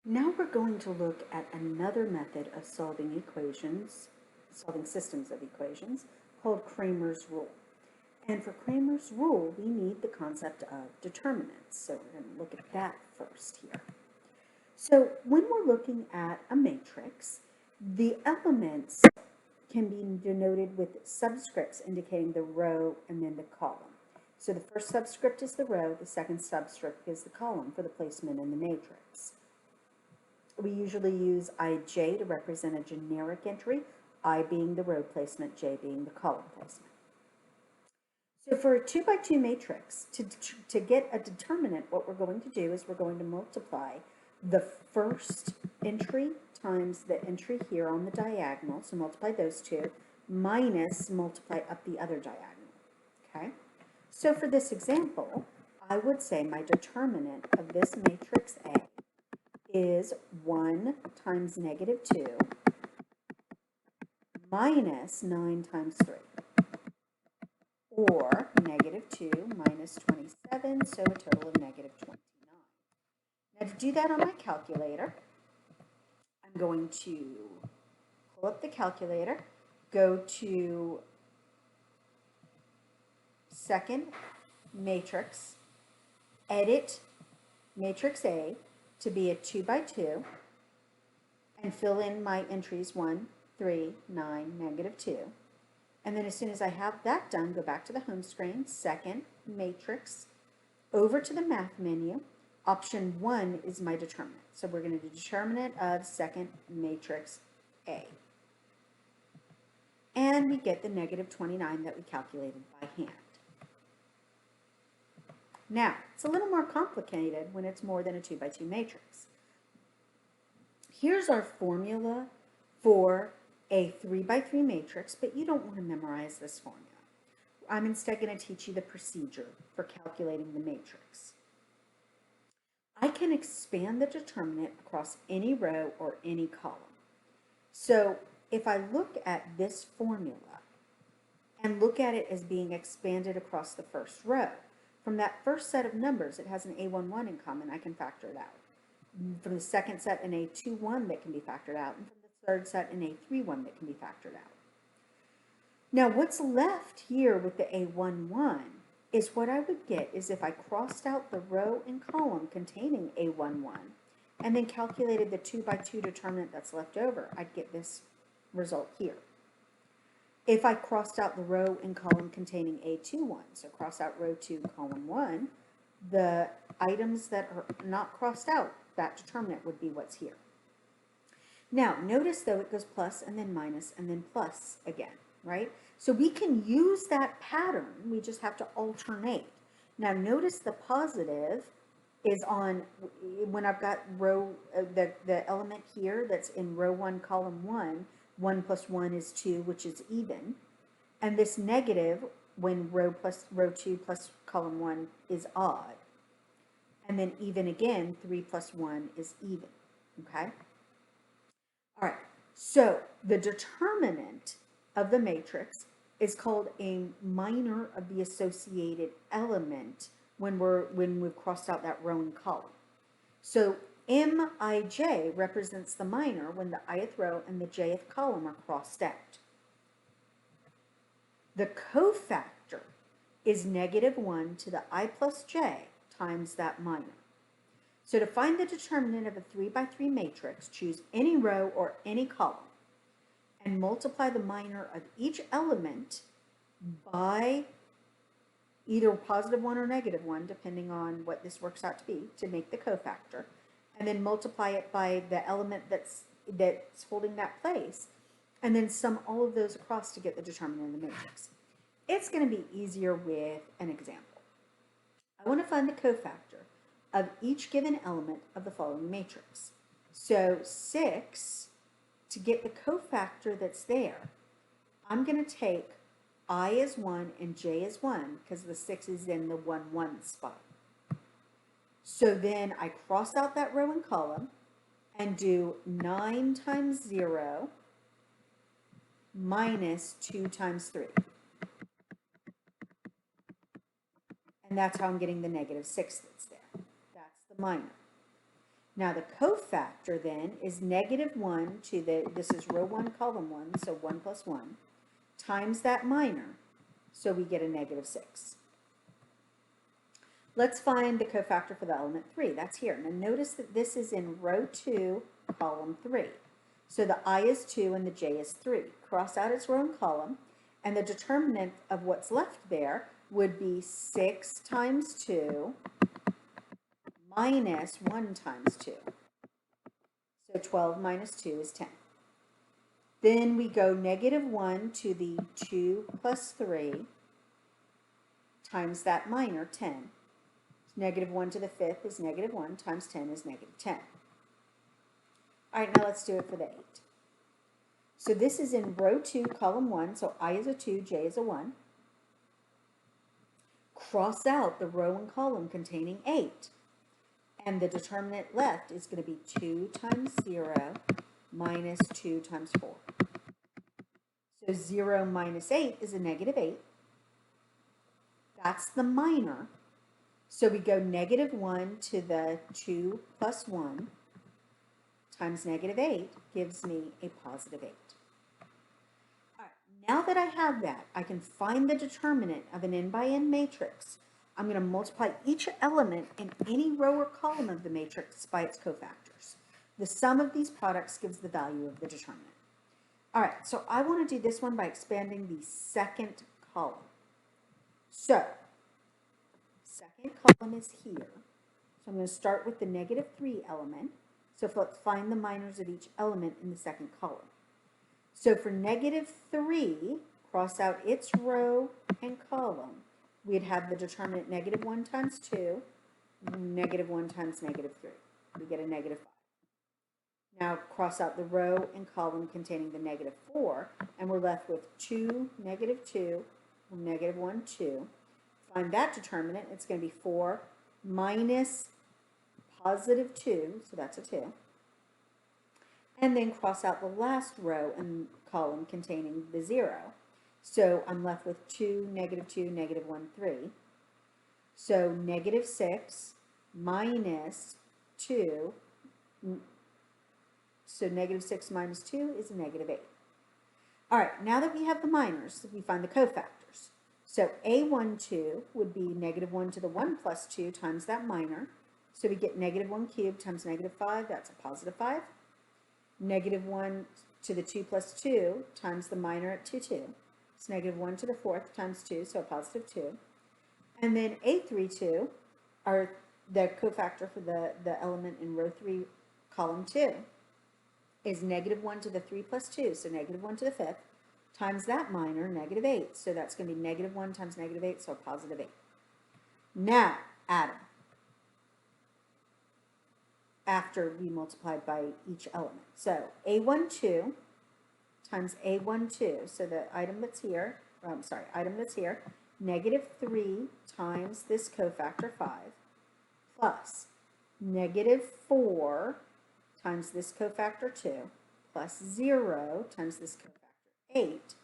Now we're going to look at another method of solving equations, solving systems of equations, called Cramer's rule. And for Cramer's rule, we need the concept of determinants. So we're going to look at that first here. So when we're looking at a matrix, the elements can be denoted with subscripts indicating the row and then the column. So the first subscript is the row, the second subscript is the column for the placement in the matrix. We usually use ij to represent a generic entry, I being the row placement, j being the column placement. So for a 2 by 2 matrix, to get a determinant, what we're going to do is we're going to multiply the first entry times the entry here on the diagonal, so multiply those two, minus multiply up the other diagonal, okay? So for this example, I would say my determinant of this matrix A is 1 times negative 2 minus 9 times 3, or negative 2 minus 27, so a total of negative 29. Now to do that on my calculator, I'm going to pull up the calculator, go to second matrix, edit matrix A to be a 2 by 2, and fill in my entries 1, 3, 9, negative 2. And then as soon as I have that done, go back to the home screen, second matrix, over to the math menu. Option 1 is my determinant. So we're going to do determinant of second matrix A. And we get the negative 29 that we calculated by hand. Now, it's a little more complicated when it's more than a 2 by 2 matrix. Here's our formula for a 3 by 3 matrix, but you don't want to memorize this formula. I'm instead going to teach you the procedure for calculating the matrix. I can expand the determinant across any row or any column. So if I look at this formula and look at it as being expanded across the first row, from that first set of numbers, it has an A11 in common, I can factor it out. From the second set, an A21 that can be factored out, and from the third set, an A31 that can be factored out. Now, what's left here with the A11 is what I would get is if I crossed out the row and column containing A11 and then calculated the 2 by 2 determinant that's left over, I'd get this result here. If I crossed out the row and column containing A21, so cross out row 2, column 1, the items that are not crossed out, that determinant would be what's here. Now, notice though it goes plus and then minus and then plus again, right? So we can use that pattern, we just have to alternate. Now notice the positive is on, when I've got row, the element here that's in row 1, column 1, 1 plus 1 is 2, which is even. And this negative, when row 2 plus column 1 is odd. And then even again, 3 plus 1 is even, okay? All right, so the determinant of the matrix is called a minor of the associated element when we've crossed out that row and column. So Mij represents the minor when the ith row and the jth column are crossed out. The cofactor is negative 1 to the I plus j times that minor. So to find the determinant of a 3 by 3 matrix, choose any row or any column and multiply the minor of each element by either positive 1 or negative 1, depending on what this works out to be, to make the cofactor, and then multiply it by the element that's holding that place, and then sum all of those across to get the determinant of the matrix. It's going to be easier with an example. I want to find the cofactor of each given element of the following matrix. So 6, to get the cofactor that's there, I'm going to take I is 1 and j is 1 because the 6 is in the 1, 1 spot. So then I cross out that row and column and do 9 times 0 minus 2 times 3. And that's how I'm getting the negative 6 that's there. That's the minor. Now the cofactor then is -1 to this is row 1, column 1, so 1 plus 1, times that minor, so we get a -6. Let's find the cofactor for the element 3. That's here. Now notice that this is in row 2, column 3. So the I is 2 and the J is 3. Cross out its row and column, and the determinant of what's left there would be 6 times 2 minus 1 times 2. So 12 minus 2 is 10. Then we go -1 to the 2 plus 3 times that minor, 10. -1 to the 5th is -1 times 10 is -10. All right, now let's do it for the 8. So this is in row 2, column 1, so I is a 2, J is a 1. Cross out the row and column containing 8. And the determinant left is going to be 2 times 0 minus 2 times 4. So 0 minus 8 is a -8. That's the minor. So we go -1 to the 2 plus 1 times -8 gives me a +8. All right, now that I have that, I can find the determinant of an n by n matrix. I'm going to multiply each element in any row or column of the matrix by its cofactors. The sum of these products gives the value of the determinant. All right, so I want to do this one by expanding the second column. So, second column is here. So I'm going to start with the -3 element. So let's find the minors of each element in the second column. So for -3, cross out its row and column. We'd have the determinant -1 times 2, -1 times -3. We get a -5. Now cross out the row and column containing the -4, and we're left with 2, -2, -1, 2. Find that determinant. It's going to be 4 minus +2, so that's a 2. And then cross out the last row and column containing the 0. So I'm left with 2, -2, -1, 3. So -6 minus 2, so -6 minus 2 is a -8. All right, now that we have the minors, we find the cofactors. So A12 would be -1 to the 1 plus 2 times that minor. So we get -1 cubed times -5, that's a +5. -1 to the 2 plus 2 times the minor at 2, 2. It's -1 to the 4th times 2, so a +2. And then A32, are the cofactor for the element in row 3, column 2, is -1 to the 3 plus 2, so -1 to the 5th, times that minor, -8. So that's going to be -1 times -8, so a +8. Now, add them after we multiplied by each element. So A12 times A12, so the item that's here, -3 times this cofactor 5, plus -4 times this cofactor 2, plus 0 times this cofactor 8.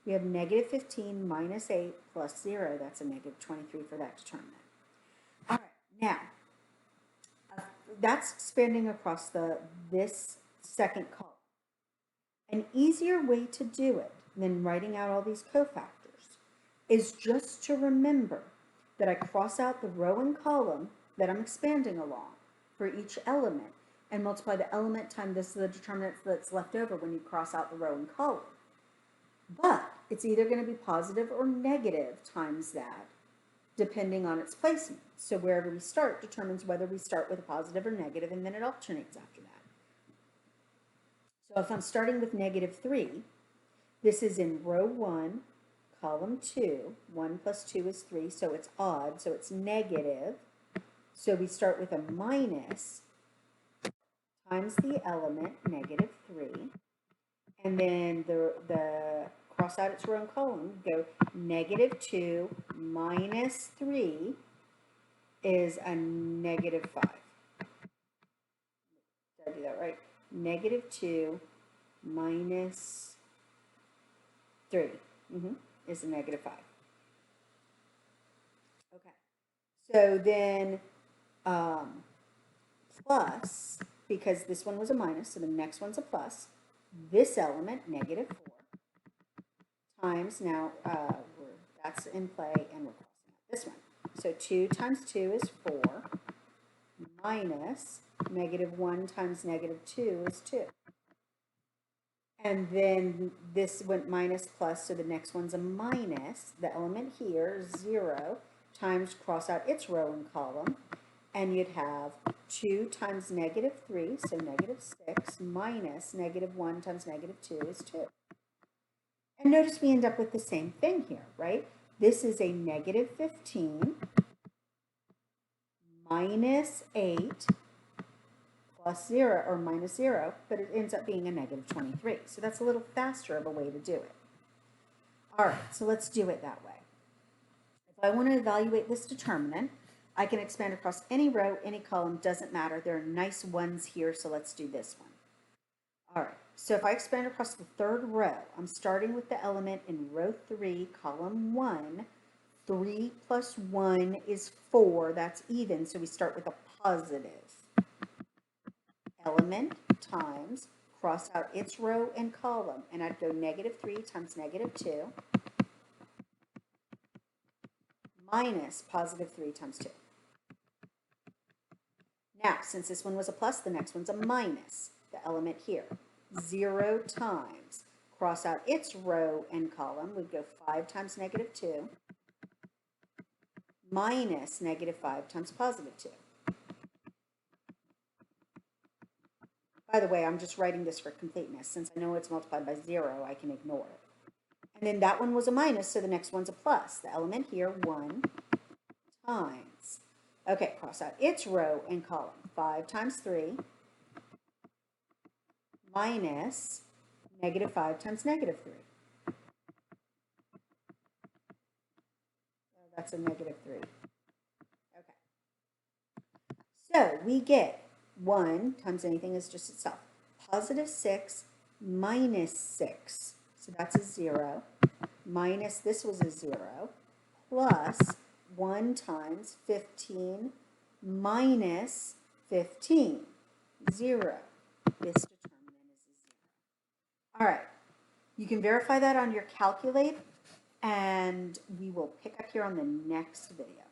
We have -15 minus 8 plus 0, that's a -23 for that determinant. All right, now, that's expanding across this second column. An easier way to do it than writing out all these cofactors is just to remember that I cross out the row and column that I'm expanding along for each element and multiply the element times this is the determinant that's left over when you cross out the row and column. But it's either going to be positive or negative times that, depending on its placement. So wherever we start determines whether we start with a positive or negative, and then it alternates after that. So if I'm starting with -3, this is in row 1, column 2. 1 plus 2 is 3, so it's odd, so it's negative. So we start with a minus times the element, -3. And then the cross out its row and column, go -2 minus 3 is a -5. Did I do that right? -2 minus 3 is a -5. Okay. So then plus, because this one was a minus, so the next one's a plus, this element, negative 4, times, now that's in play, and we're crossing out this one. So 2 times 2 is 4, minus negative 1 times negative 2 is 2. And then this went minus plus, so the next one's a minus. The element here, 0, times, cross out its row and column, and you'd have 2 times negative 3, so negative 6, minus negative 1 times negative 2 is 2. And notice we end up with the same thing here, right? This is a negative 15 minus 8 plus 0, or minus 0, but it ends up being a negative 23. So that's a little faster of a way to do it. All right, so let's do it that way. If I want to evaluate this determinant, I can expand across any row, any column, doesn't matter. There are nice ones here, so let's do this one. All right, so if I expand across the third row, I'm starting with the element in row 3, column 1. 3 plus 1 is 4, that's even, so we start with a positive. Element times, cross out its row and column, and I'd go negative 3 times negative 2 minus positive 3 times 2. Now, since this one was a plus, the next one's a minus, the element here. 0 times, cross out its row and column, we'd go 5 times negative 2 minus negative 5 times positive 2. By the way, I'm just writing this for completeness. Since I know it's multiplied by 0, I can ignore it. And then that one was a minus, so the next one's a plus. The element here, 1 times. Okay, cross out its row and column. 5 times 3 minus negative 5 times negative 3. So that's a negative 3. Okay. So we get 1 times anything is just itself. Positive 6 minus 6. So that's a 0. Minus, this was a 0. Plus 1 times 15 minus 15. 0. This determinant is a 0. All right. You can verify that on your calculator, and we will pick up here on the next video.